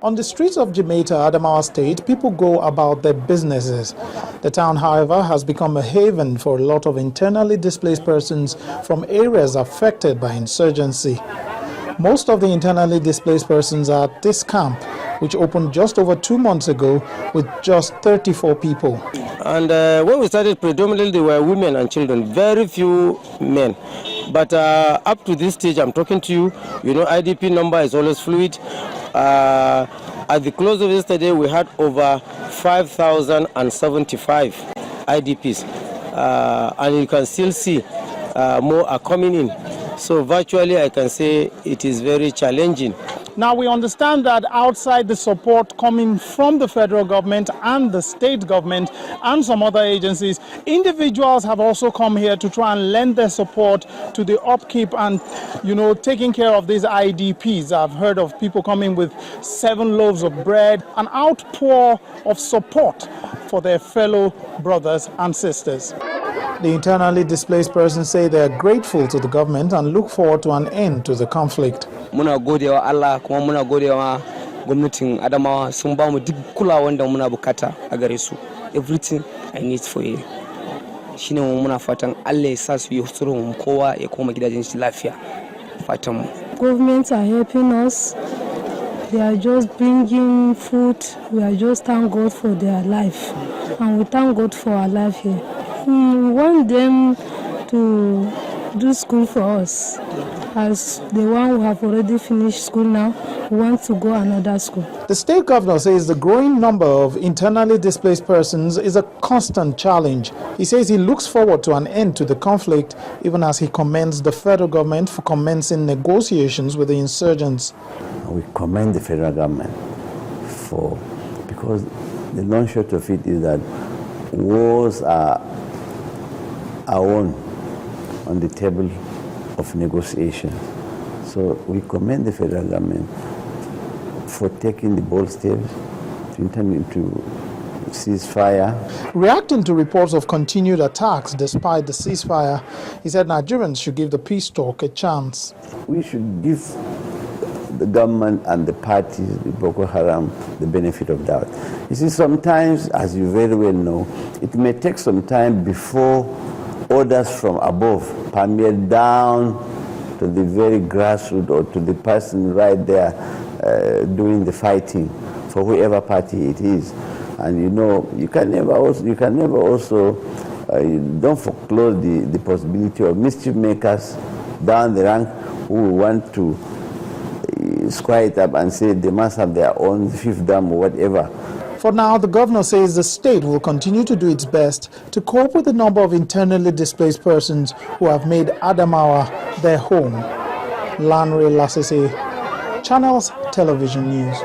On the streets of Jamaica, Adamawa State, people go about their businesses. The town, however, has become a haven for a lot of internally displaced persons from areas affected by insurgency. Most of the internally displaced persons are at this camp, which opened just over 2 months ago with just 34 people. And when we started, predominantly they were women and children, very few men. But up to this stage, I'm talking to you, IDP number is always fluid. At the close of yesterday, we had over 5,075 IDPs. And you can still see more are coming in. So virtually, I can say it is very challenging. Now, we understand that outside the support coming from the federal government and the state government and some other agencies, individuals have also come here to try and lend their support to the upkeep and, taking care of these IDPs. I've heard of people coming with 7 loaves of bread, an outpour of support for their fellow brothers and sisters. The internally displaced persons say they are grateful to the government and look forward to an end to the conflict. Muna godewa Allah kuma muna godewa gwamnatin Adamawa sun ba mu duk kulawar da muna bukata a gare su. Everything I need for you. Shine muna fatan Allah ya sa su yi sulhu kowa ya koma gidajen shi lafiya. Fatan mu. Governments are helping us. They are just bringing food. We are just thank God for their life. And we thank God for our life here. We want them to do school for us. As the one who have already finished school now, we want to go another school. The state governor says the growing number of internally displaced persons is a constant challenge. He says he looks forward to an end to the conflict, even as he commends the federal government for commencing negotiations with the insurgents. We commend the federal government because the long short of it is that wars are on the table of negotiation. So we commend the federal government for taking the bold steps to enter into ceasefire. Reacting to reports of continued attacks despite the ceasefire, he said Nigerians should give the peace talk a chance. We should give the government and the parties, the Boko Haram, the benefit of doubt. You see, sometimes, as you very well know, it may take some time before orders from above permeate down to the very grassroots or to the person right there doing the fighting for whoever party it is. And you can never also don't foreclose the possibility of mischief makers down the rank who want to square it up and say they must have their own fiefdom or whatever. For now, the governor says the state will continue to do its best to cope with the number of internally displaced persons who have made Adamawa their home. Lanre Lasese, Channels Television News.